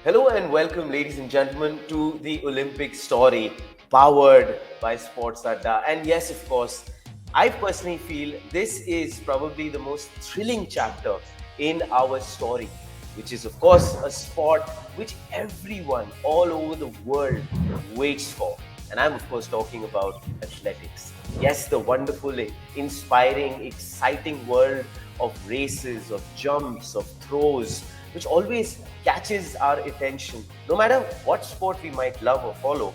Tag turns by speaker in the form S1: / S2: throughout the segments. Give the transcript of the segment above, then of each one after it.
S1: Hello and welcome, ladies and gentlemen, to the Olympic story powered by Sports Adda. And yes, of course, I personally feel this is probably the most thrilling chapter in our story, which is, of course, a sport which everyone all over the world waits for. And I'm, of course, talking about athletics. Yes, the wonderful, inspiring, exciting world of races, of jumps, of throws, which always catches our attention. No matter what sport we might love or follow,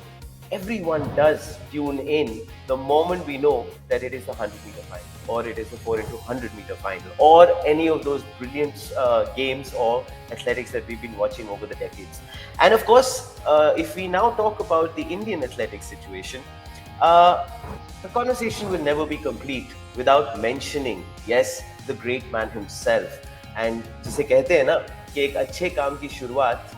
S1: everyone does tune in the moment we know that it is the 100-meter final, or it is the 4 into 100-meter final, or any of those brilliant games or athletics that we've been watching over the decades. And of course, if we now talk about the Indian athletics situation, uh, the conversation will never be complete without mentioning, yes, the great man himself. And जिसे कहते हैं ना कि एक अच्छे काम की शुरुआत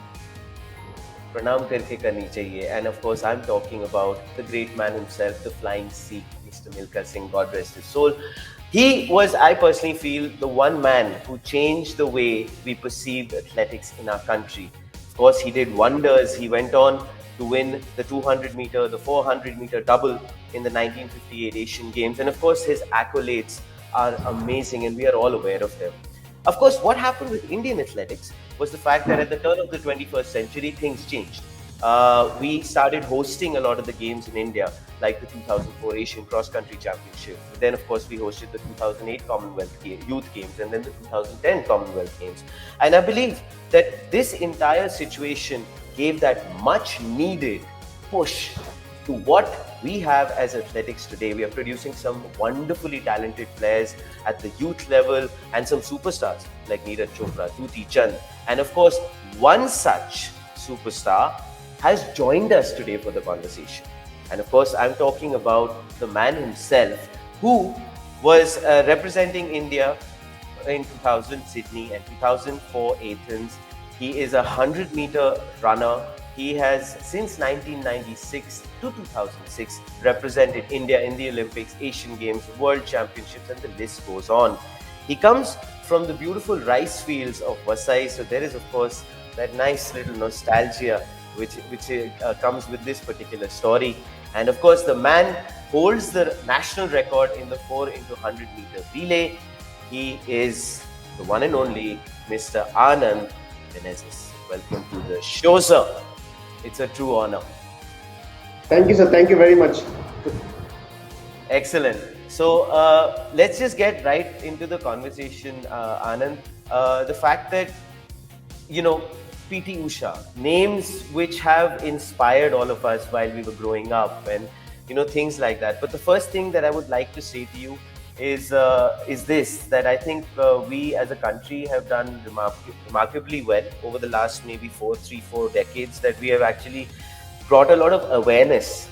S1: प्रणाम करके करनी चाहिए. And of course, I'm talking about the great man himself, the flying Sikh, Mr. Milkha Singh, God rest his soul. He was, I personally feel, the one man who changed the way we perceived athletics in our country. Of course, he did wonders. He went on to win the 200 meter, the 400 meter double in the 1958 Asian Games. And of course, his accolades are amazing, and we are all aware of them. Of course, what happened with Indian athletics was the fact that at the turn of the 21st century, things changed. We started hosting a lot of the games in India, like the 2004 Asian Cross Country Championship. Then, of course, we hosted the 2008 Commonwealth Youth Games and then the 2010 Commonwealth Games. And I believe that this entire situation gave that much needed push to what we have as athletics today. We are producing some wonderfully talented players at the youth level and some superstars like Neeraj Chopra, Dutee Chand. And of course, one such superstar has joined us today for the conversation. And of course, I'm talking about the man himself who was representing India in 2000 Sydney and 2004 Athens. He is a 100-meter runner. He has, since 1996 to 2006, represented India in the Olympics, Asian Games, World Championships, and the list goes on. He comes from the beautiful rice fields of Vasai, so there is, of course, that nice little nostalgia which comes with this particular story. And of course, the man holds the national record in the 4 into 100-meter relay. He is the one and only Mr. Anand Menezes. Welcome to the show, sir. It's a true honor.
S2: Thank you, sir. Thank you very much.
S1: Excellent. So let's just get right into the conversation, Anand. The fact that, PT Usha, names which have inspired all of us while we were growing up, and things like that. But the first thing that I would like to say to you is this, that I think we as a country have done remarkably well over the last maybe 4 decades, that we have actually brought a lot of awareness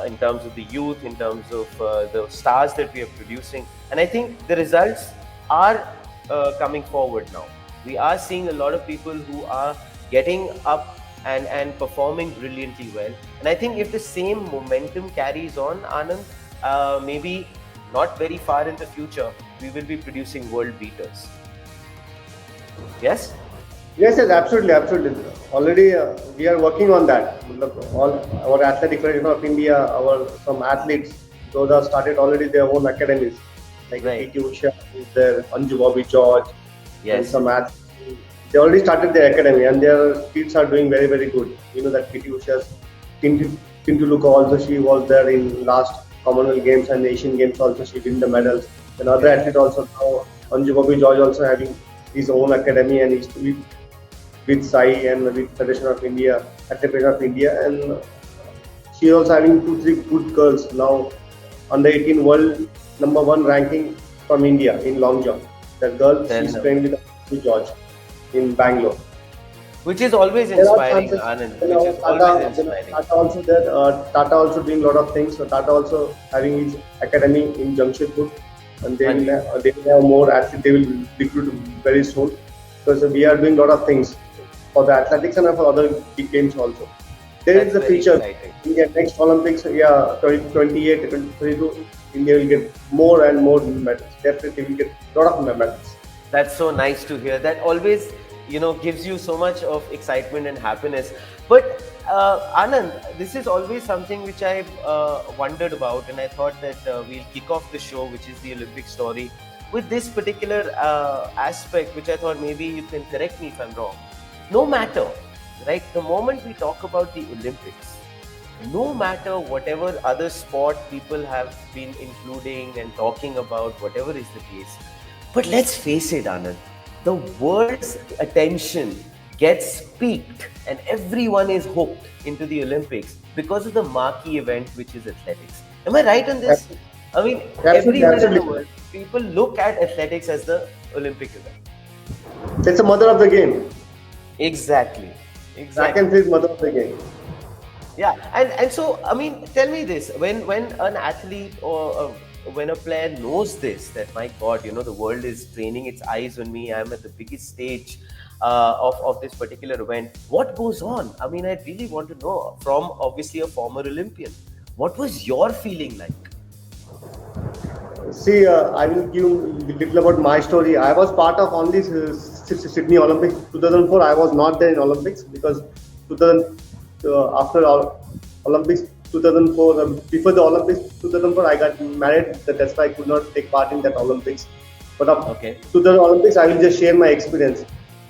S1: in terms of the youth, in terms of the stars that we are producing. And I think the results are coming forward now. We are seeing a lot of people who are getting up and performing brilliantly well. And I think if the same momentum carries on, Anand, maybe not very far in the future, we will be producing world beaters. Yes?
S2: Yes, absolutely, absolutely. Already, we are working on that. All our athletic federation of India, our some athletes, those are started already their own academies. Like
S1: Right.
S2: PT Usha is there, Anju Bobby George, and
S1: Yes.
S2: some athletes. They already started their academy, and their kids are doing very, very good. You know that PT Usha's Tintu Luka also, she was there in last Commonwealth Games and Asian Games also. She win the medals. And other athletes also now, Anju Bobby George also having his own academy, and he's with Sai and with Federation of India, Federation of India, and she also having 2-3 good girls now. Under 18 world #1 ranking from India in long jump. The girl, she's
S1: Then,
S2: trained with George in Bangalore.
S1: which is always
S2: There are
S1: inspiring,
S2: chances.
S1: Anand.
S2: You
S1: Which
S2: know,
S1: is always inspiring.
S2: Tata also there. Tata also doing a lot of things. So Tata also having his academy in Jamshedpur, and they will have more athletes. They will recruit very soon. So we are doing a lot of things for the athletics and for other big games also. There is
S1: That's
S2: the
S1: very
S2: future.
S1: exciting.
S2: India next Olympics, yeah, 2028, 2032, India will get more and more medals. Definitely, we will get a lot of medals.
S1: That's so nice to hear. That always gives you so much of excitement and happiness. But Anand, this is always something which I've wondered about, and I thought that we'll kick off the show, which is the Olympic story, with this particular aspect, which I thought maybe you can correct me if I'm wrong. No matter, right, the moment we talk about the Olympics, no matter whatever other sport people have been including and talking about, whatever is the case, but let's face it, Anand, the world's attention gets peaked and everyone is hooked into the Olympics because of the marquee event, which is athletics. Am I right on this? I mean,
S2: Absolutely,
S1: everywhere in the
S2: absolutely.
S1: world, people look at athletics as the Olympic event.
S2: It's the mother of the game.
S1: Exactly.
S2: Track
S1: Exactly.
S2: and field is mother of the game.
S1: Yeah, and so I mean, tell me this: when an athlete or when a player knows this, that my God, the world is training its eyes on me. I'm at the biggest stage of this particular event. What goes on? I mean, I really want to know from obviously a former Olympian. What was your feeling like?
S2: See, I will give a little about my story. I was part of only Sydney Olympics 2004. I was not there in Olympics because 2000, after Olympics 2004, before the Olympics 2004, I got married. That's why I could not take part in that Olympics. But
S1: Okay.
S2: to the Olympics, I will just share my experience.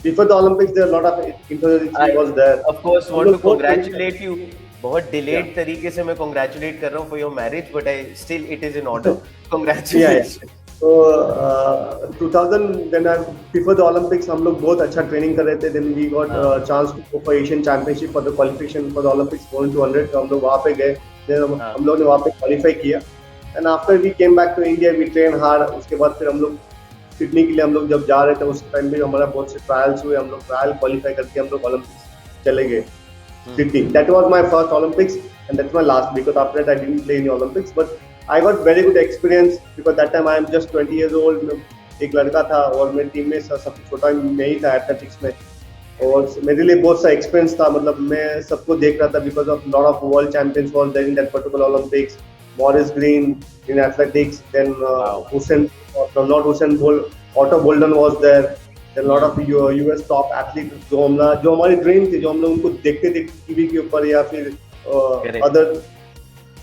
S2: Before the Olympics, there are a lot of interviews
S1: I
S2: was there.
S1: of course
S2: हम
S1: want to
S2: लोग बहुत
S1: congratulate you. बहुत delayed तरीके से मैं congratulate कर रहा हूँ for your marriage, but I still it is in order.
S2: yeah, yeah.
S1: Congratulations.
S2: So 2000 when I before the Olympics हम लोग बहुत अच्छा ट्रेनिंग कर रहे थे. Then we got chance to go for Asian Championship for the qualification for the Olympics going to 100. तो हम लोग वहाँ पे गए. Then हम लोग ने वहाँ पे qualify किया. And after we came back to India, we trained hard. उसके बाद फिर हम लोग सिडनी के लिए हम लोग जब जा रहे थे उस टाइम भी हमारा बहुत से ट्रायल्स हुए. हम लोग ट्रायल क्वालिफाई करके हम लोग ओलंपिक्स चले गए. Sydney. That was my first Olympics and that's my last because after that I didn't play in the Olympics. But I got very good experience because that time I am just 20 years old. एक लड़का था और मेरी team में सबसे छोटा मैं ही था एथलेटिक्स में. और मेरे लिए बहुत सा एक्सपीरियंस था. मतलब मैं सबको देख रहा था because of lot of world champions was there in that particular Olympics. Maurice Green in athletics, then Usain, not Usain Bolt, Otto Bolden was there. Then a lot of US top athletes जो हमारी dream थी, जो हम लोग उनको देखते थे TV के ऊपर या फिर अदर,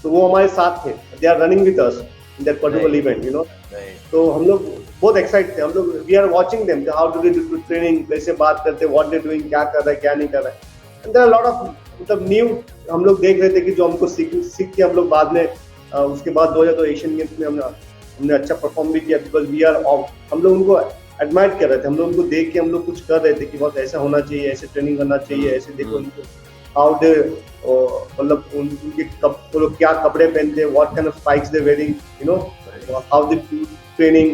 S2: तो वो हमारे साथ थे. They are running with us in that particular event,
S1: Right.
S2: तो हम लोग बहुत एक्साइट थे. हम लोग we are watching them how do they do training, कैसे बात करते, व्हाट दे डूइंग, क्या कर रहा है क्या नहीं कर रहा है. And there are lot of मतलब न्यू हम लोग देख रहे थे कि जो हमको सीख के हम लोग बाद में उसके बाद 2002 एशियन गेम्स में हमने अच्छा परफॉर्म भी किया बिकॉज वी आर हम लोग उनको एडमायर कर रहे थे. हम लोग उनको देख के हम लोग कुछ कर रहे थे कि बस ऐसा होना चाहिए, ऐसे ट्रेनिंग करना चाहिए, ऐसे देखो उनको हाउ दे मतलब उनके वो लोग क्या कपड़े पहनते हैं, what kind of spikes they wearing, how they training,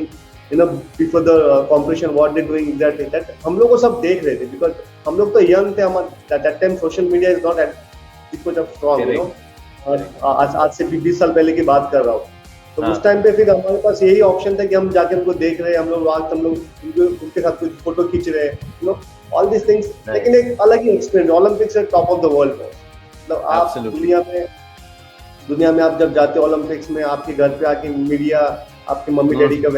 S2: before the competition what they doing exactly that. हम लोग को सब देख रहे थे बिकॉज हम लोग तो यंग थे. हमारे that time social media is not because of strong, आज से 20 साल पहले की बात कर रहा हूँ. तो उस टाइम पे फिर हमारे पास यही ऑप्शन था कि हम जाके उनको देख रहे हैं, हम लोग वक्त हम लोग उनके साथ कुछ फोटो खींच रहे हैं, ऑल दिस थिंग्स. लेकिन एक अलग ही एक्सपीरियंस. ओलंपिक्स है टॉप ऑफ द वर्ल्ड. मतलब आप दुनिया में आप जब जाते हो ओलंपिक्स में, आपके घर पे आके मीडिया आपके मम्मी डैडी का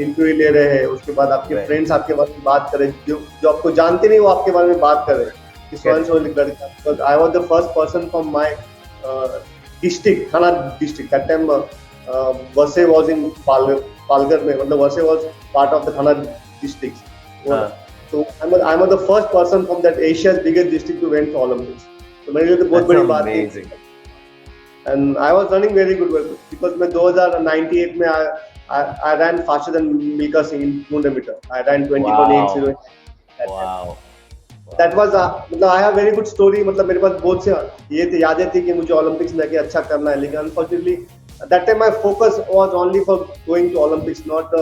S2: इंटरव्यू ले रहे हैं, उसके बाद आपके फ्रेंड्स आपके बारे में बात कर रहे हैं, जो आपको जानते नहीं वो आपके बारे में बात कर रहे हैं कि लड़का. I was the first person from my district, Thana district. That time Vasai was in Palghar में, मतलब Vasai was part of the Thana district. So I'm the first person from that Asia's biggest district to went to Olympics. तो मेरे लिए तो बहुत बड़ी बात थी. And I was running very good because मैं 2098 में I ran faster than Milkha Singh in 200 meter. I ran 20.80.
S1: Wow.
S2: That was मतलब I have very good story. मतलब मेरे पास बहुत से ये थे यादें थी कि मुझे ओलंपिक्स में जाके अच्छा करना है. लेकिन unfortunately that time my focus was only for going to Olympics, not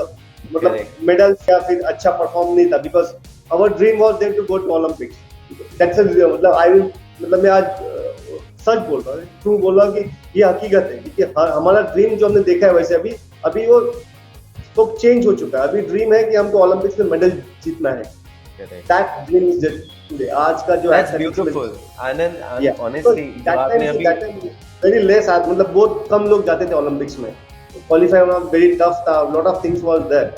S2: मतलब मेडल्स या फिर अच्छा परफॉर्म नहीं था. because our dream was there to go to Olympics. That's a मतलब I will मतलब मैं आज सच बोल रहा हूँ, ट्रू बोल रहा हूँ कि ये हकीकत है. क्योंकि हमारा ड्रीम जो हमने देखा है वैसे अभी वो तो चेंज हो चुका है. अभी ड्रीम है कि हमको ओलंपिक्स में मेडल जीतना है. That dream is today. आज का जो
S1: That's beautiful. Anand, honestly, जो आपने अभी
S2: very less मतलब बहुत कम लोग जाते थे ओलंपिक्स में. क्वालिफाई होना very tough था. lot of things was there.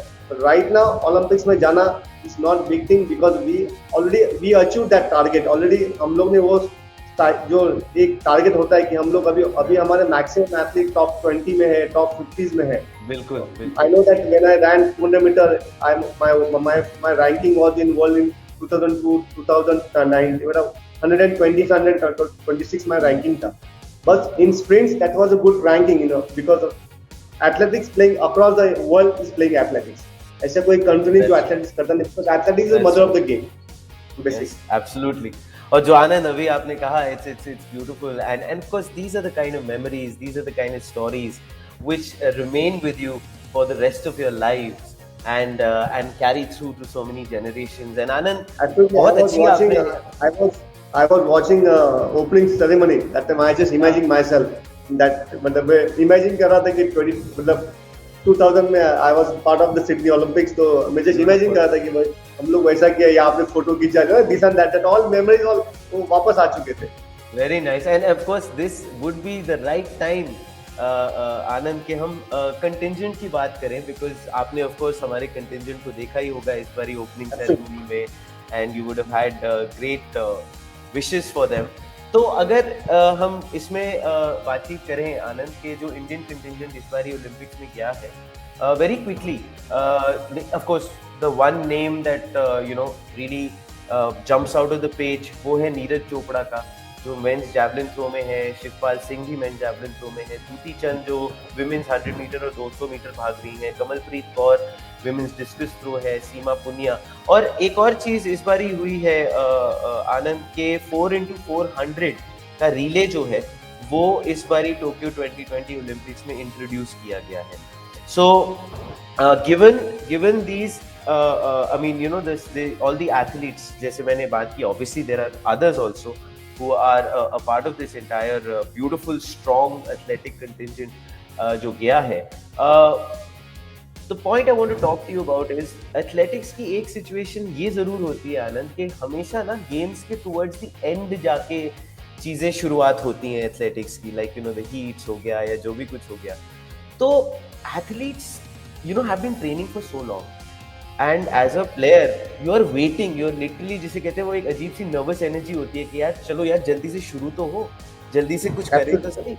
S2: right now Olympics में जाना is not big thing because we achieved that target already. हम लोग ने वो जो एक टारगेट होता है कि हम लोग अभी हमारे मैक्सिमम एथलीट टॉप 20 में है, टॉप 50s में है.
S1: बिल्कुल.
S2: I know that when I ran 200 meter, my ranking was in world in 2002, 2009. 120, 126 my ranking था. But in sprints, that was a good ranking, because of athletics playing across the world is playing athletics. ऐसा कोई country नहीं जो athletics करता नहीं, because athletics is the mother of the game. Basic.
S1: Yes, absolutely. और जो आनंद अभी आपने कहा, it's beautiful, and of course these are the kind of memories, these are the kind of stories which remain with you for the rest of your lives and carry through to so many generations. And Anand, बहुत अच्छी आपने
S2: I was watching opening ceremony. That time I just imagining myself that मतलब imagine कर रहा था कि 2000 में I was part of the Sydney Olympics, तो मैं just imagine कर रहा था कि भाई हम लोग वैसा किया, यहाँ पे फोटो खींचा, this and that all memories all वो वापस आ चुके थे.
S1: Very nice, and of course this would be the right time आनंद के हम कंटिजेंट की बात करें, बिकॉज आपने ऑफ कोर्स हमारे कंटिजेंट को देखा ही होगा इस बारी ओपनिंग सेरेमनी में, and you would have had great wishes for them. तो अगर हम इसमें बातचीत करें आनंद के जो इंडियन कंटिजेंट इस बारी ओलंपिक्स में गया है, very quickly of course the one name that really jumps out of the page वो है नीरज चोपड़ा का, जो मेंस जैवलिन थ्रो में है. शिवपाल सिंह भी मेंस जैवलिन थ्रो में है. दूती चंद जो विमेंस 100 मीटर और 200 मीटर भाग रही हैं. Kamalpreet Kaur women's discus throw है. सीमा पुनिया. और एक और चीज इस बारी हुई है आनंद के 4x400 का रिले जो है वो इस बारी टोक्यो 2020 ओलंपिक्स में इंट्रोड्यूस किया गया है. So given these I mean, all the athletes, जैसे मैंने बात की, obviously there are others also who are a part of this entire beautiful, strong athletic contingent जो गया है. The point I want to talk to you about is athletics की एक situation ये जरूर होती है आनंद कि हमेशा ना games के towards the end जाके चीजें शुरुआत होती हैं athletics की, like the heats हो गया या जो भी कुछ हो गया. तो athletes have been training for so long. And as a player you are waiting, you are literally, जिसे कहते हैं वो एक अजीब सी नर्वस एनर्जी होती है कि यार चलो यार जल्दी से शुरू तो हो, जल्दी से कुछ करें तो सही.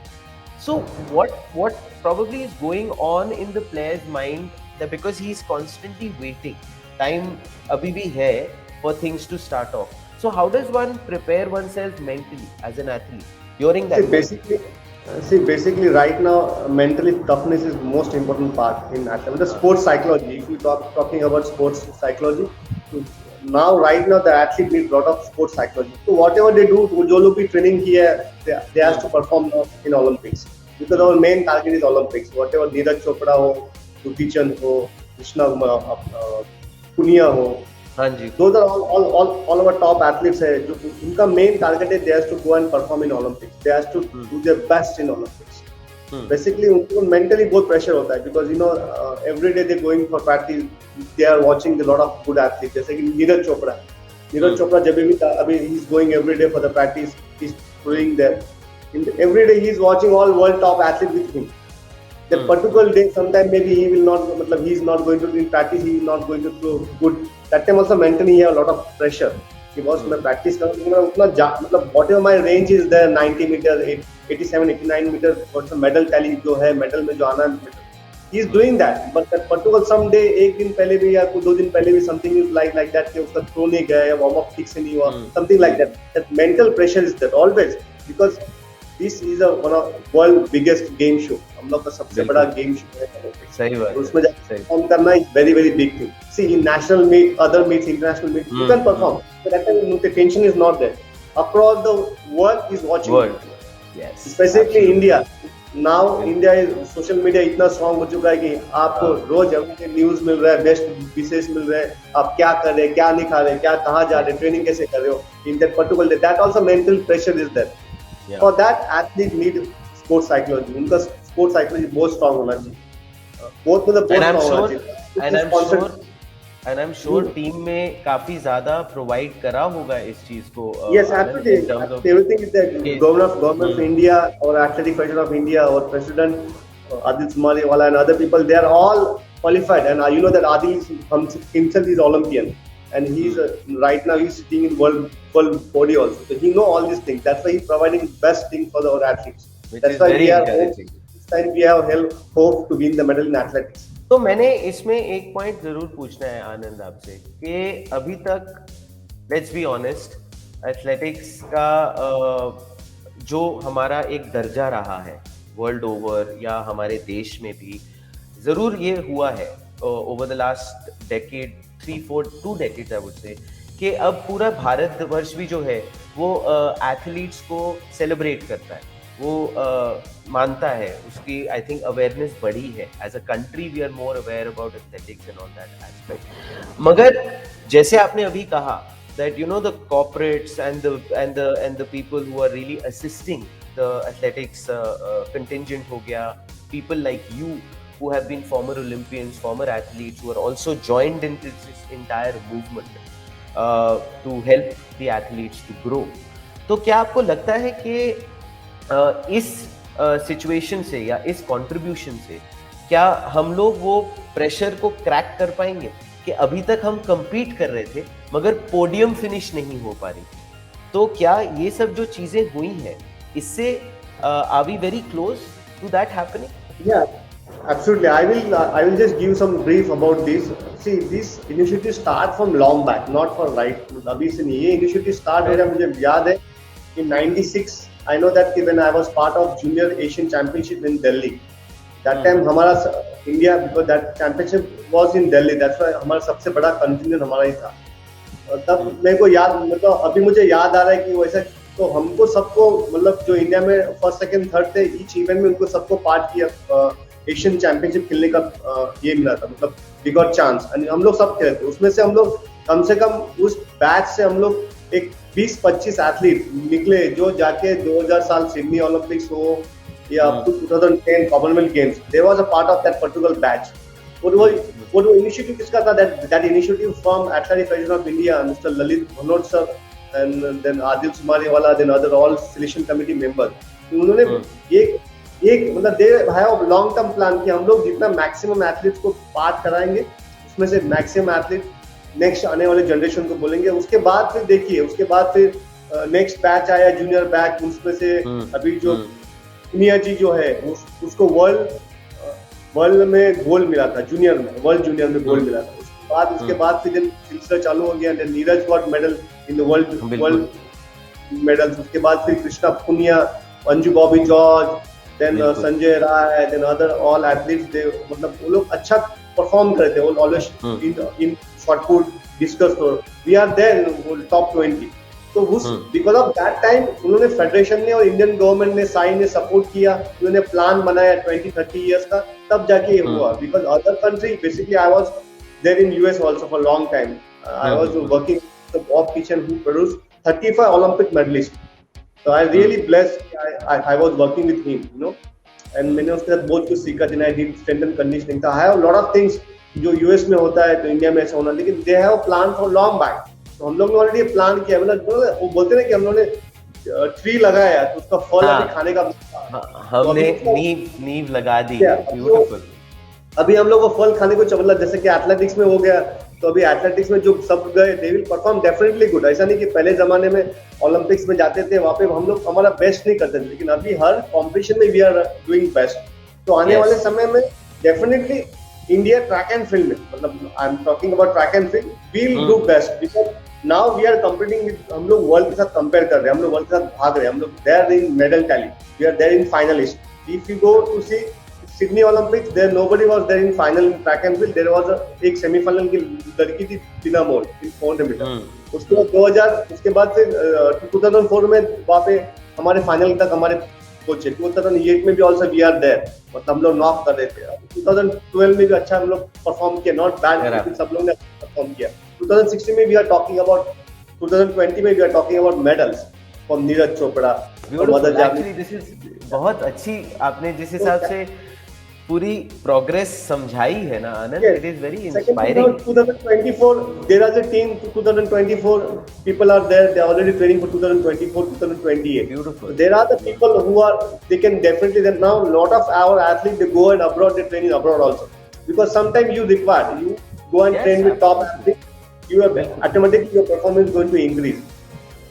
S1: So what probably is going on in the players mind that because he is constantly waiting, time अभी भी है for things to start off. So how does one prepare oneself mentally as an athlete during that?
S2: Basically, right now, mentally toughness is most important part in athletics. The sports psychology. If you talking about sports psychology, now right now the athlete needs a lot of sports psychology. So whatever they do, जो लोग भी training किया है, they have to perform in Olympics because our main target is Olympics. Whatever Neeraj Chopra हो, दूती चंद हो, कृष्णा पुनिया हो,
S1: हाँ जी,
S2: those are all our top athletes है जो उनका main target है, they have to go and perform in Olympics. They have to do their best in Olympics. Basically उनको mentally बहुत pressure होता है because every day they going for practice, they are watching a lot of good athletes. जैसे कि नीरज चोपड़ा जब भी अभी he is going every day for the practice, he is doing there. Every day he is watching all world top athletes with him. That particular day, sometime maybe he will not, he is not going to do in practice, he is not going to throw good. That time also mentally he have a lot of pressure. Because मैं practice करूँ उतना whatever my range is there, 90 meter, 87, 89 meter, what's the medal tally जो है, medal में जो आना, he is doing that. But that particular someday एक दिन पहले भी या 2 दिन पहले भी something is like that कि उसका throw नहीं गया या warm up ठीक से नहीं हुआ, something like that. That mental pressure is there always because this is one of world biggest game show. हम लोग का सबसे बड़ा game show है.
S1: सही बात.
S2: उसमें जाके perform करना is very very big thing. See in national meet, other meets, international meet, you can perform. But that time the tension is not there. Across the world is watching.
S1: World. Yes.
S2: Especially India. Now India is social media इतना strong हो चुका है कि आपको रोज everyday news मिल रहा है, best pieces मिल रहे हैं, आप क्या कर रहे हैं, क्या नहीं खा रहे हैं, क्या कहाँ जा रहे हैं, training कैसे कर रहे हो. In that particular day, that also mental pressure is there. Yeah. For that, athlete need sports psychology. उनका sports psychology बहुत strong होना चाहिए. बहुत मतलब बहुत strong होना चाहिए.
S1: And I'm sure team में काफी ज़्यादा provide करा होगा इस चीज को.
S2: Yes, absolutely. Everything is there. Government of India or Athletic Federation of India or President Adil Sumaliwala and other people, they are all qualified, and you know that Adil himself is Olympian, and he's right now he's sitting in world body also. So he know all these things. That's why he's providing best thing for our athletes.
S1: Which
S2: That's
S1: is
S2: why
S1: very
S2: we are
S1: encouraging.
S2: this time we have hope to win the medal in athletics.
S1: तो मैंने इसमें एक point जरूर पूछना है आनंद आपसे कि अभी तक लेट्स बी ऑनेस्ट एथलेटिक्स का जो हमारा एक दर्जा रहा है वर्ल्ड ओवर या हमारे देश में भी ज़रूर ये हुआ है over the last decade 2 decades I would say कि अब पूरा भारतवर्ष भी जो है वो एथलीट्स को सेलिब्रेट करता है, वो मानता है, उसकी आई थिंक अवेयरनेस बढ़ी है. As a country we are more aware about athletics and all that aspect. मगर जैसे आपने अभी कहा that you know the corporates and the people who are really assisting the athletics contingent ho gaya, people like you who have been former Olympians, former athletes who are also joined into this entire movement to help the athletes to grow. तो क्या आपको लगता है कि इस situation से या इस कंट्रीब्यूशन से क्या हम लोग वो प्रेशर को क्रैक कर पाएंगे कि अभी तक हम compete कर रहे थे मगर पोडियम फिनिश नहीं हो पा रही? तो क्या ये सब जो चीजें हुई हैं इससे are we very close to that happening?
S2: Yeah, absolutely. I will just give some brief about this. See, this initiative start from long back, not for right. अभी से नहीं, ये initiative start हो रहा है, मुझे याद है in '96. I know that when I was part of Junior Asian Championship in Delhi. That time हमारा India, because that championship was in Delhi, that's why हमारा सबसे बड़ा कंटिजेंट हमारा ही था. तब मेरे को याद, मतलब अभी मुझे याद आ रहा है कि वैसे तो हमको सबको, मतलब जो इंडिया में फर्स्ट सेकंड थर्ड थे ईच इवेंट में, उनको सबको पार्ट किया एशियन चैंपियनशिप खेलने का ये मिला था, मतलब बिग और चांस. हम लोग सब खेले थे. उसमें से हम लोग कम से कम उस बैच से हम लोग एक 20-25 एथलीट निकले जो जाके 2000 साल सिडनी ओलंपिक्स हो या 2010 Commonwealth Games, there was a part of that particular batch. वो इनिशिएटिव किसका था? That initiative from Athletic Federation of India, mister Lalit Bhanot sir, and then Adille Sumariwala, then other all selection committee member. उन्होंने एक मतलब they have long term plan कि हम लोग जितना मैक्सिमम एथलीट्स को पार्ट कराएंगे, उसमें से मैक्सिमम एथलीट नेक्स्ट आने वाले जनरेशन को बोलेंगे. उसके बाद फिर देखिए, उसके बाद फिर नेक्स्ट बैच आया, जूनियर बैच. उसमें से अभी जो दुनिया जी जो है उसको वर्ल्ड में गोल्ड मिला था, जूनियर में, वर्ल्ड जूनियर में गोल्ड मिला था. उसके बाद फिर सिलसिला चालू हो गया. Neeraj got medal in the world medals. उसके बाद फिर Krishna Poonia, Anju Bobby George, then Sanjay Rai, then other all athletes. They मतलब वो लोग अच्छा परफॉर्म करते हैं. Always in shotput, discus, we are there in top 20. तो उस बिकॉज ऑफ दैट टाइम उन्होंने फेडरेशन ने और इंडियन गवर्नमेंट ने साइन ने सपोर्ट किया, उन्होंने प्लान बनाया 20-30 इयर्स का, तब जाके ये हुआ. Because other country, basically I was there in US also for long time. I was working with Bob Kitchen who produced 35 Olympic medallist. So I really blessed. I was working with him, you know, and मैंने उसके साथ बहुत कुछ सीखा. दिन I did strength and conditioning. तो I have a lot of things जो US में होता है तो इंडिया में ऐसा होना, लेकिन they have a plan for long back. तो हम लोग ने ऑलरेडी प्लान किया. मतलब वो बोलते हैं कि हम लोगों ने ट्री लगाया तो उसका फल अभी खाने का,
S1: हमने नींव लगा दी. ब्यूटीफुल.
S2: अभी हम लोग को फल खाने को चल, जैसे कि एथलेटिक्स में हो गया. तो अभी एथलेटिक्स में जो सब गए, they will perform definitely good. ऐसा नहीं कि पहले जमाने में ओलंपिक्स में जाते थे वहाँ पे हम लोग हमारा बेस्ट नहीं करते थे, लेकिन अभी हर कॉम्पिटिशन में वी आर डूइंग बेस्ट. तो आने वाले समय में definitely India track and field में, मतलब I am talking about track and field, we will do best. Because now we are competing with, हम लोग वर्ल्ड के साथ कंपेयर कर रहे हैं, हम लोग वर्ल्ड के साथ भाग रहे हैं. हम लोग there in medal tally, we are there in finalist. If you go to see Sydney Olympics, there nobody was there in final in track and field. There was एक सेमीफाइनल की लड़की थी, टीना मोर, इन 400 मीटर. उसके बाद 2000, उसके बाद फिर 2004 में वहाँ पे हमारे फाइनल तक हमारे पहुंचे. 2008 में भी ऑल्सो वी आर देयर, मतलब हम लोग नॉक कर रहे थे. 2012 में भी अच्छा हम लोग परफॉर्म किया, नॉट बैड, लेकिन सब लोग ने परफॉर्म किया. 2016 में वी आर टॉकिंग अबाउट, 2020 में we are talking about medals from Neeraj Chopra.
S1: Actually this is बहुत अच्छी आपने जिस हिसाब से पूरी प्रोग्रेस समझाई है ना Anand, it is very inspiring.
S2: 2024 there is a team. 2024 people are there, they are already training for 2024, 2028.
S1: Beautiful.
S2: So there are the people who are, they can definitely, then now lot of our athletes, they go and abroad, they train in abroad also. because sometimes you require, you go and
S1: Yes,
S2: train with top
S1: absolutely.
S2: athletes, you have
S1: बिल्कुल,
S2: automatically your performance is going to increase.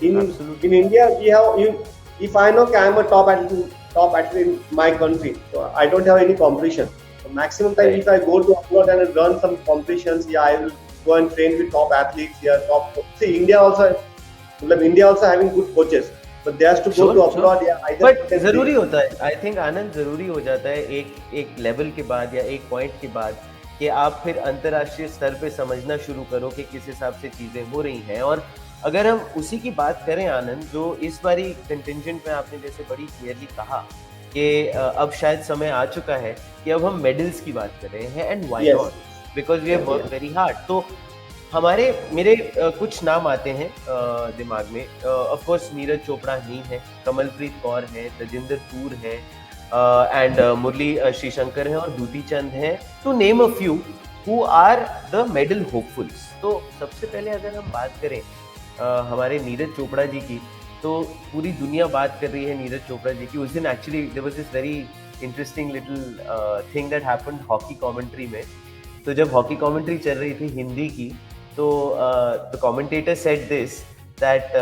S1: absolutely.
S2: In India, we have you. If I know I am a top athlete in my country, so I don't have any competition. So maximum time,
S1: Right.
S2: if I go to abroad and run some competitions, yeah, I will go and train with top athletes. Yeah, top. See, India also having good coaches, but they has to go
S1: sure
S2: to
S1: sure
S2: abroad. Yeah, either you
S1: but
S2: can
S1: जरूरी
S2: reach.
S1: होता है, I think आनंद, जरूरी हो जाता है एक एक level के बाद या एक पॉइंट के बाद कि आप फिर अंतर्राष्ट्रीय स्तर पे समझना शुरू करो कि किस हिसाब से चीजें हो रही हैं। और अगर हम उसी की बात करें आनंद, जो इस बारी कंटिंजेंट में आपने जैसे बड़ी क्लियरली कहा कि अब शायद समय आ चुका है कि अब हम मेडल्स की बात कर रहे हैं, and why
S2: Yes,
S1: not, because we have
S2: yes,
S1: work
S2: yes.
S1: Very hard. तो हमारे मेरे कुछ नाम आते हैं दिमाग में। ऑफ कोर्स नीरज चोपड़ा ही है, कमलप्रीत कौर है, तजिंदर तूर है, एंड मुरली श्रीशंकर है, और दूती चंद है, to name a few who are the medal hopefuls. तो सबसे पहले अगर हम बात करें हमारे नीरज चोपड़ा जी की, तो पूरी दुनिया बात कर रही है नीरज चोपड़ा जी की। उस दिन actually there was this very interesting little thing that happened hockey commentary में। तो जब हॉकी कमेंट्री चल रही थी हिंदी की, तो the commentator said this that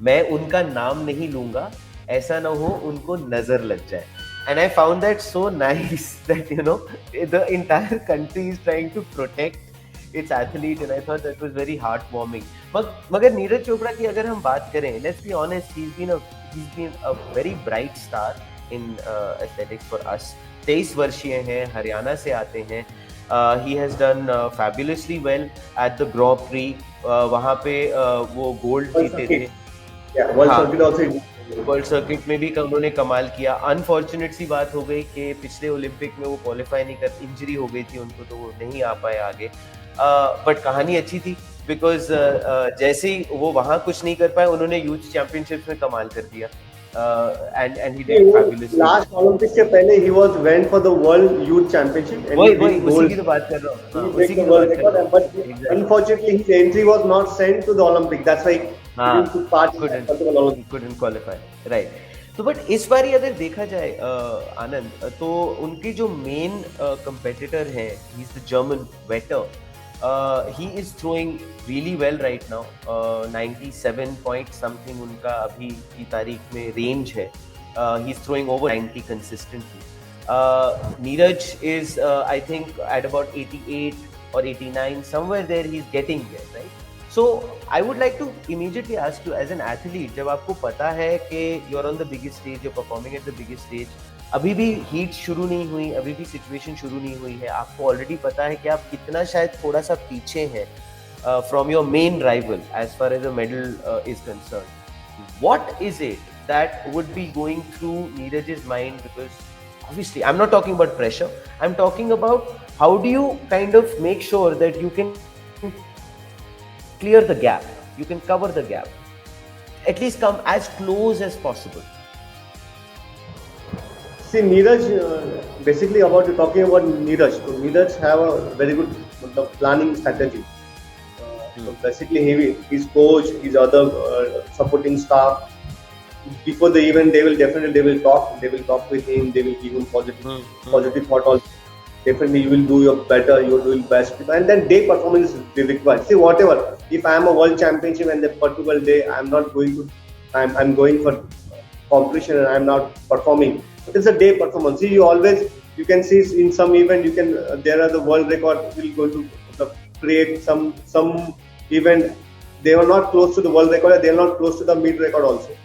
S1: मैं उनका नाम नहीं लूंगा, ऐसा ना हो उनको नजर लग जाए। And I found that so nice that you know the entire country is trying to protect its athlete, and I thought that was very heart warming. मगर नीरज चोपड़ा की अगर हम बात करें, let's be honest, he's been a very bright star in athletics for us। 23 वर्षीय हैं, हरियाणा से आते हैं। He has done fabulously well at the Grand Prix। वहाँ पे वो गोल्ड
S2: World
S1: जीते
S2: circuit.
S1: थे।
S2: Yeah, World
S1: हाँ,
S2: circuit also.
S1: वर्ल्ड सर्किट में भी उन्होंने कमाल किया। अनफॉर्चुनेट सी बात हो गई कि पिछले ओलंपिक में वो क्वालिफाई नहीं कर, इंजरी हो गई थी उनको, तो वो नहीं आ पाए आगे। बट कहानी अच्छी थी, बिकॉज जैसे ही वो वहाँ कुछ नहीं कर पाए, उन्होंने यूथ चैंपियनशिप्स में कमाल कर दिया। And he did fabulously.
S2: Last Olympic से पहले he was went for the World Youth Championship and he
S1: वही
S2: did
S1: उसी
S2: gold.
S1: की तो बात कर रहा हूँ, हाँ,
S2: He
S1: उसी
S2: break
S1: की
S2: the
S1: तो
S2: world
S1: बात कर
S2: record,
S1: रहा हूँ।
S2: but
S1: Exactly.
S2: unfortunately his entry was not sent to the Olympic. That's why he
S1: हाँ,
S2: didn't took part in that particular Olympic.
S1: couldn't qualify, right। तो बट इस बारी अगर देखा जाए आनंद, तो उनके जो मेन कंपेटिटर हैं, he is the German waiter. He is throwing really well right now. 97 point something उनका अभी की तारीख में रेंज है। He is throwing over 90 consistently. Neeraj is I think at about 88 or 89, somewhere there he's getting there, right? So I would like to immediately ask you, as an athlete, जब आपको पता है कि you're on the biggest stage, you're performing at the biggest stage, अभी भी heat शुरू नहीं हुई, अभी भी सिचुएशन शुरू नहीं हुई है, आपको ऑलरेडी पता है कि आप कितना शायद थोड़ा सा पीछे हैं from your main rival as far as a medal is concerned. What is it that would be going through Neeraj's mind? Because obviously I'm not talking about pressure, I'm talking about how do you kind of make sure that you can clear the gap, you can cover the gap, at least come as close as possible.
S2: See, Neeraj, basically about talking about Neeraj. So Neeraj have a very good planning strategy. So basically, his coach, his other supporting staff, before the event, they will talk with him. They will give him positive thought also. Definitely, you will do your better. You will do your best, and then day performance is required. See, whatever. If I am a world championship and the particular day I am not going to, I'm going for competition and I am not performing. It's a day performance. See, you can see in some event there are the world record will go to create some event. They are not close to the world record. They are not close to the mid record also.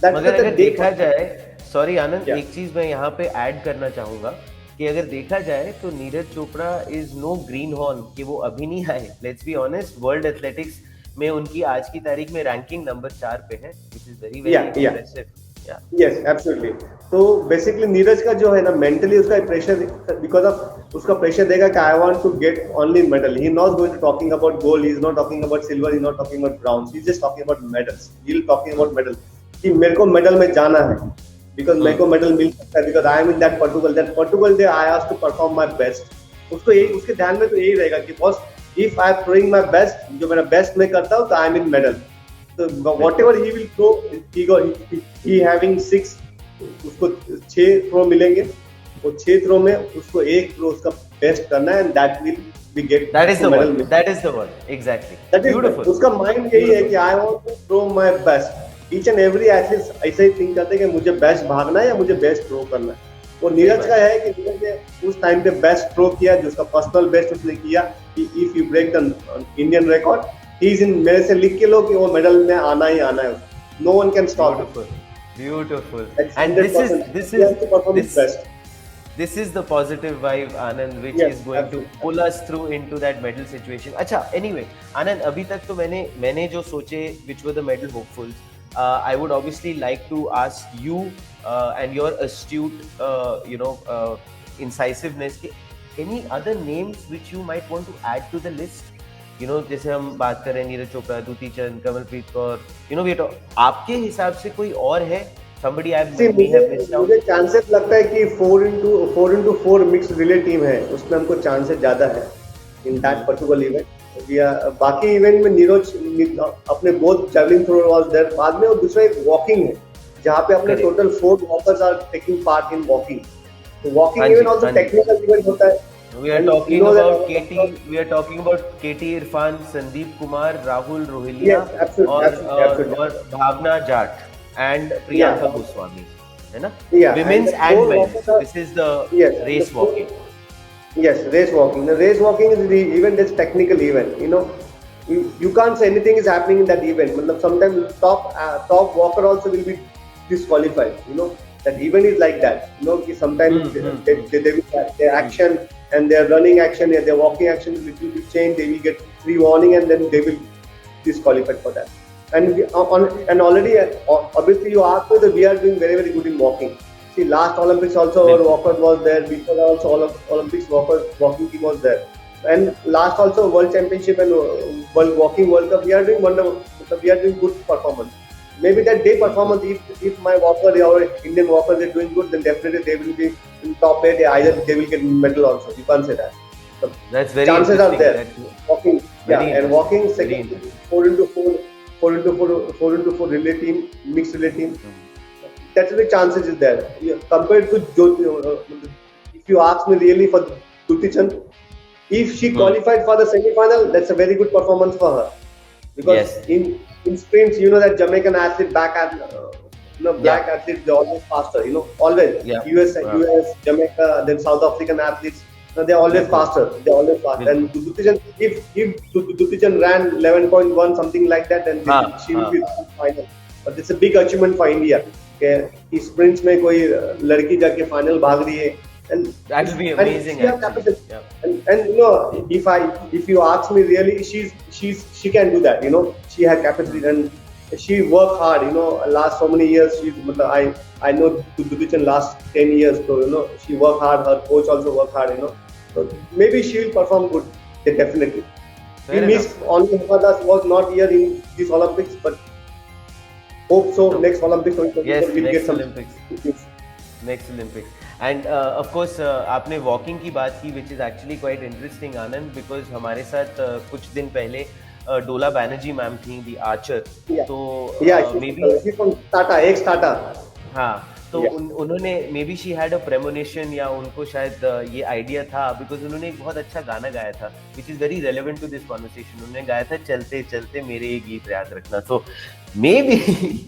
S1: मगर अगर देखा जाए, sorry आनंद,
S2: Yeah.
S1: एक चीज मैं यहाँ पे add करना चाहूंगा कि अगर देखा जाए तो Neeraj Chopra is no greenhorn कि वो अभी नहीं आए। Let's be honest, world athletics में उनकी आज की तारीख में रैंकिंग नंबर 4 पे है, which is very very impressive.
S2: Yes, absolutely. तो बेसिकली नीरज का जो है ना, मेंटली उसका प्रेशर, बिकॉज ऑफ उसका प्रेशर देगा कि I want to get only medal. He not going to talking about gold, he is not talking about silver, he is not talking about brown, he is just talking about medals. He is talking about medal कि मेरे को medal में जाना है, because मेरे को medal मिल सकता है, because I am in that particular day I have to perform my best. उसको यही, उसके ध्यान में तो यही रहेगा कि boss, if I am throwing my best, जो मेरा बेस्ट मैं करता हूँ, तो I am in medal. So whatever he will throw, he having 6, उसको 6 थ्रो मिलेंगे, वो 6 थ्रो में उसको 1 थ्रो उसका बेस्ट करना है, and that will we get
S1: That is the
S2: medal
S1: one.
S2: में.
S1: That is the one. Exactly.
S2: That is
S1: Beautiful.
S2: उसका माइंड यही है कि I want to throw my best. Each and every athlete ऐसे ही थिंक करते हैं कि मुझे बेस्ट भागना है या मुझे बेस्ट थ्रो करना है. वो नीरज का है कि नीरज ने उस टाइम पे बेस्ट थ्रो किया, जो उसका पर्सनल बेस्ट उसने किया कि if you break the Indian record he is in. मेरे से लिख के लो कि वो मेडल में आना ही आना है. No one can stop.
S1: Beautiful. And this is the positive vibe, Anand, which
S2: Yes,
S1: is going
S2: absolutely.
S1: to pull us through into that medal situation. अच्छा, anyway, Anand, अभी तक तो मैंने जो सोचे which were the medal hopefuls, I would obviously like to ask you and your astute, incisiveness, any other names which you might want to add to the list? जैसे हम बात कर रहे हैं नीरज चोपड़ा, दूती चंद, कमलप्रीत कौर, आपके हिसाब से कोई और है? Somebody I may have missed out.
S2: मुझे चांसेस लगता है कि 4x4 मिक्स रिले टीम है, उसमें हमको चांसेस ज्यादा है इन दैट पर्टिकुलर इवेंट. बाकी इवेंट में नीरज अपने both javelin throw was there. बाद में और दूसरा एक वॉकिंग है जहाँ पे अपने total 4 walkers are taking part in walking. तो walking event also technical event होता है.
S1: We are talking about KT. We are talking about KT Irfan, Sandeep Kumar, Rahul Rohilya,
S2: Yes, absolutely.
S1: और भावना जाट and Priyanka Goswami, है ना?
S2: Yeah,
S1: Women's and men's. This is the race walking.
S2: Yes, race walking. The race walking is the event is technical event. You can't say anything is happening in that event. मतलब sometimes top walker also will be disqualified. That event is like that. कि sometimes they will their action and their running action and their walking action will be changed. They will get free warning and then they will disqualified for that. And already obviously you asked me that we are doing very very good in walking. See, last Olympics also our walker was there. Before also Olympics walking team was there. And last also World Championship and World Walking World Cup, we are doing wonderful. We are doing good performance. Maybe that day performance, if my walker or Indian walkers are doing good, then definitely they will be in top 8. Either they will get medal also. You can't say that. So
S1: that's very
S2: chances are there. Walking, and walking second 4x4 relay team, mixed relay team. That's the chances is there. Compared to if you ask me really for Duti Chand, if she qualified for the semi-final, that's a very good performance for her. Because in sprints, that Jamaican athlete black athletes, they're always faster. Always. US, Jamaica, then South African athletes, they're always faster. They're always faster. And Duti Chand, if Duti Chand ran 11.1 something like that, then she will be in the final. But it's a big achievement for India. कि sprints में कोई लड़की जाके final भाग रही है. And
S1: that will be amazing.
S2: And if you ask me really, she can do that. She has capacity and she work hard. Last so many years, I know Duti Chand last 10 years. So she work hard. Her coach also work hard. So maybe she will perform good. Definitely. Miss only Hamadas was not here in this Olympics, but hope so. Next Olympics,
S1: next Olympics. And of course, आपने walking की बात की, which is actually quite interesting, Anand, because हमारे साथ कुछ दिन पहले डोला बैनर्जी मैम थी, the archer. तो
S2: maybe she's from Tata, ex-Tata.
S1: हाँ, तो उन्होंने maybe she had a premonition या उनको शायद ये idea था, because उन्होंने एक बहुत अच्छा गाना गाया था, which is very relevant to this conversation. उन्होंने गाया था चलते चलते मेरे ये गीत याद रखना. So maybe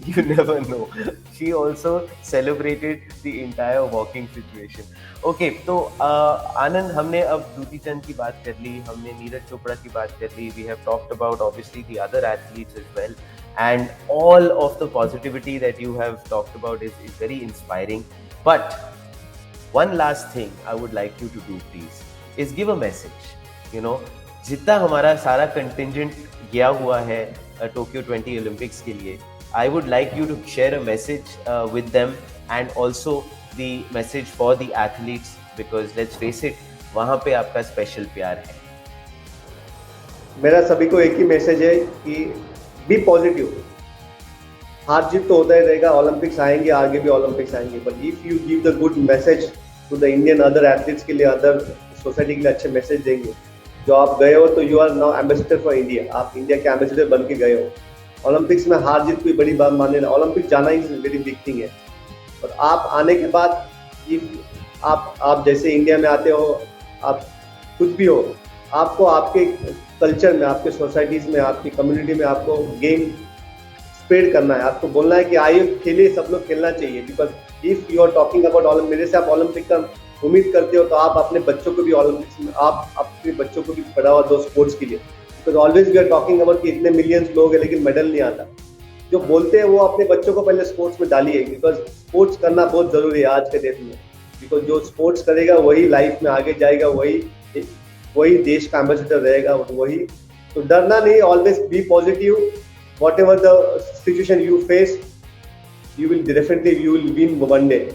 S1: you never know. She also celebrated the entire walking situation. Okay, तो आनंद, हमने अब दूती चंद की बात कर ली, हमने नीरज चोपड़ा की बात कर ली. We have talked about obviously the other athletes as well, and all of the positivity that you have talked about is very inspiring. But one last thing I would like you to do, please, is give a message. जितना हमारा सारा contingent गया हुआ है Tokyo 20 Olympics के लिए, I would like you to share a message with them, and also the message for the athletes, because let's face it, वहाँ पे आपका स्पेशल प्यार है.
S2: मेरा सभी को एक ही मैसेज है कि बी पॉजिटिव. हार जीत तो होता ही रहेगा. ओलंपिक्स आएंगे, आगे भी ओलंपिक्स आएंगे, but if you give the good message to the Indian other athletes के लिए, अदर सोसाइटी के लिए अच्छे मैसेज देंगे. जो आप गए हो तो you are now ambassador for India. आप इंडिया के एम्बेसडर बन के गए हो. ओलंपिक्स में हार जीत कोई बड़ी बात माने ना. ओलंपिक जाना ही वेरी बिग थिंग है. और आप आने के बाद आप जैसे इंडिया में आते हो, आप कुछ भी हो, आपको आपके कल्चर में, आपके सोसाइटीज में, आपकी कम्युनिटी में आपको गेम स्प्रेड करना है, आपको बोलना है कि आइए खेलिए, सब लोग खेलना चाहिए। Because if you are talking about मेरे से आप ओलंपिक का उम्मीद करते हो, तो आप अपने बच्चों को भी ओलंपिक्स में, आप अपने बच्चों को भी बढ़ावा दो स्पोर्ट्स के लिए। Because always we are talking about कि इतने मिलियंस लोग हैं लेकिन मेडल नहीं आता। जो बोलते हैं वो अपने बच्चों को पहले स्पोर्ट्स में डालिए, बिकॉज स्पोर्ट्स करना बहुत जरूरी है आज के डेट में। बिकॉज जो स्पोर्ट्स करेगा वही लाइफ में आगे जाएगा, वही देश का एम्बेसडर रहेगा, वही। तो डरना नहीं, always be positive, what ever the situation you face, you will definitely you will win one day.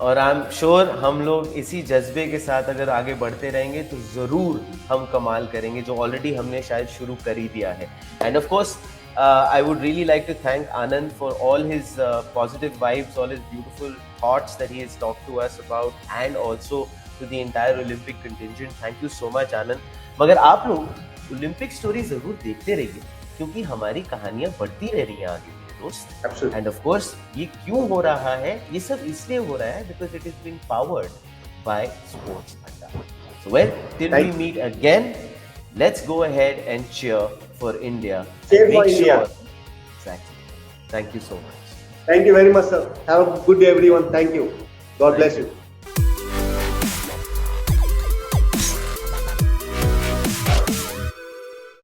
S1: और आई एम श्योर हम लोग इसी जज्बे के साथ अगर आगे बढ़ते रहेंगे तो ज़रूर हम कमाल करेंगे, जो ऑलरेडी हमने शायद शुरू कर ही दिया है। End of course I would really like to thank Anand for all his positive vibes, all his beautiful thoughts that he has talked to us about, and also to the entire Olympic contingent. Thank you so much, Anand. मगर आप लोग Olympic story जरूर देखते रहिए, क्योंकि हमारी कहानियां बढ़ती रह रही हैं आगे मेरे दोस्त।
S2: Absolutely.
S1: एंड ऑफ कोर्स ये क्यों हो रहा है, ये सब इसलिए हो रहा है because it is being powered by sports Adda. So well, till we meet again, let's go ahead and cheer for India.
S2: Cheer for India.
S1: Exactly. Thank you so much.
S2: Thank you very much, sir. Have a good day, everyone. Thank you. God bless you.